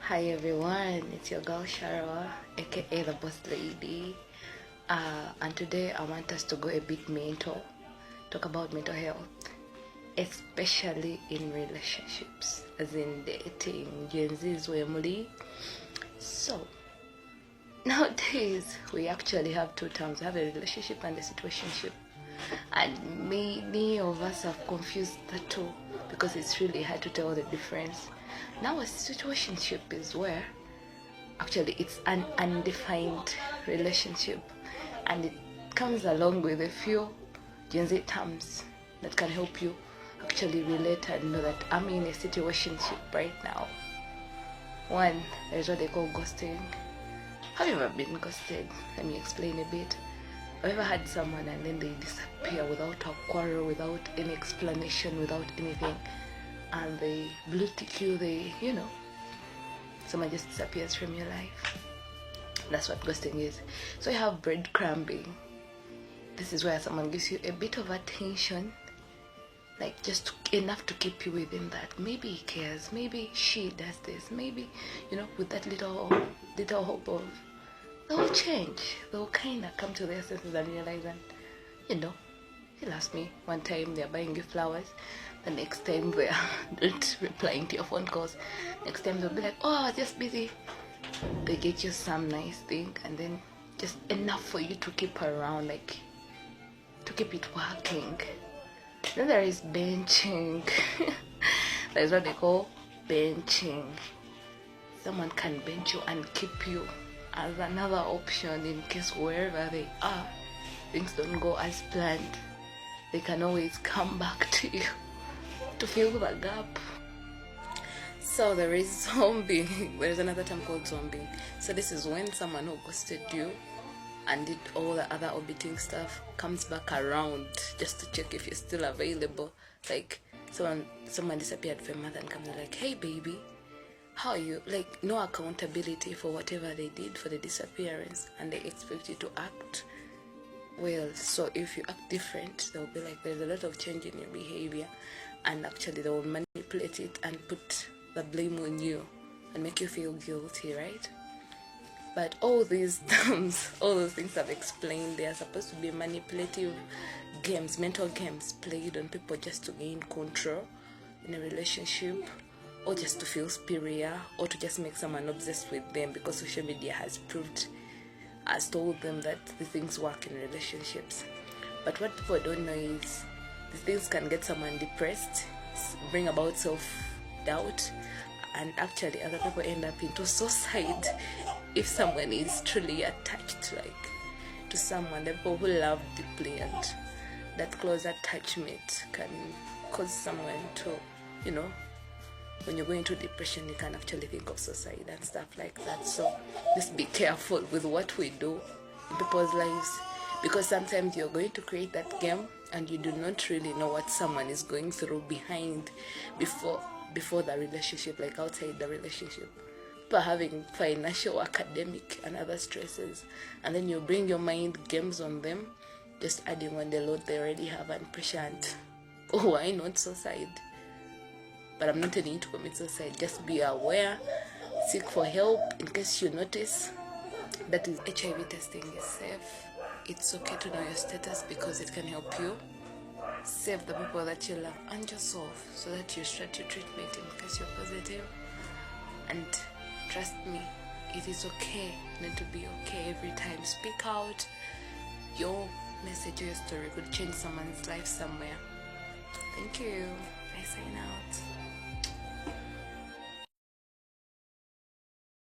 Hi everyone, it's your girl Shara, aka the Boss Lady, and today I want us to go a bit mental, talk about mental health, especially in relationships, as in dating, Gen Z's family. So nowadays we actually have two terms: we have a relationship and a situationship, and many of us have confused the two because it's really hard to tell the difference. Now a situationship is where actually it's an undefined relationship, and it comes along with a few Gen Z terms that can help you actually relate and know that I'm in a situationship right now. One, there's what they call ghosting. Have you ever been ghosted? Let me explain a bit. Have you ever had someone and then they disappear without a quarrel, without any explanation, without anything, and they blue tick you, someone just disappears from your life? That's what ghosting is. So you have breadcrumbing. This is where someone gives you a bit of attention, like just enough to keep you within that. Maybe he cares, maybe she does this, maybe, with that little hope of they'll change, they'll kind of come to their senses and realize that, he lost me. One time they're buying you flowers, the next time they're not replying to your phone calls, next time they'll be like, oh, I was just busy. They get you some nice thing, and then just enough for you to keep around, like to keep it working. Then there is benching. That is what they call benching. Someone can bench you and keep you as another option in case wherever they are, things don't go as planned. They can always come back to you to fill the gap. So there is zombie. There is another term called zombie. So this is when someone who ghosted you and did all the other orbiting stuff comes back around just to check if you're still available. Like someone disappeared from mother and comes like, hey baby, how are you? Like, no accountability for whatever they did for the disappearance, and they expect you to act well. So if you act different, they'll be like, there's a lot of change in your behavior, and actually they will manipulate it and put the blame on you and make you feel guilty, right? But all these terms, all those things I've explained, they are supposed to be manipulative games, mental games played on people just to gain control in a relationship, or just to feel superior, or to just make someone obsessed with them because social media has told them that the things work in relationships. But what people don't know is these things can get someone depressed, bring about self-doubt, and actually other people end up into suicide if someone is truly attached, like to someone. The people who love deeply, and that close attachment can cause someone to, when you're going through depression, you can actually think of suicide and stuff like that. So just be careful with what we do in people's lives, because sometimes you're going to create that game and you do not really know what someone is going through behind, before the relationship, like outside the relationship. People are having financial, academic, and other stresses, and then you bring your mind games on them, just adding on the load they already have and pressure, and why not suicide? But I'm not telling you to commit suicide. Just be aware, seek for help in case you notice that is HIV testing is safe. It's okay to know your status because it can help you save the people that you love and yourself, so that you start your treatment in case you're positive. And trust me, it is okay not to be okay every time. Speak out. Your message or your story could change someone's life somewhere. Thank you. I sign out.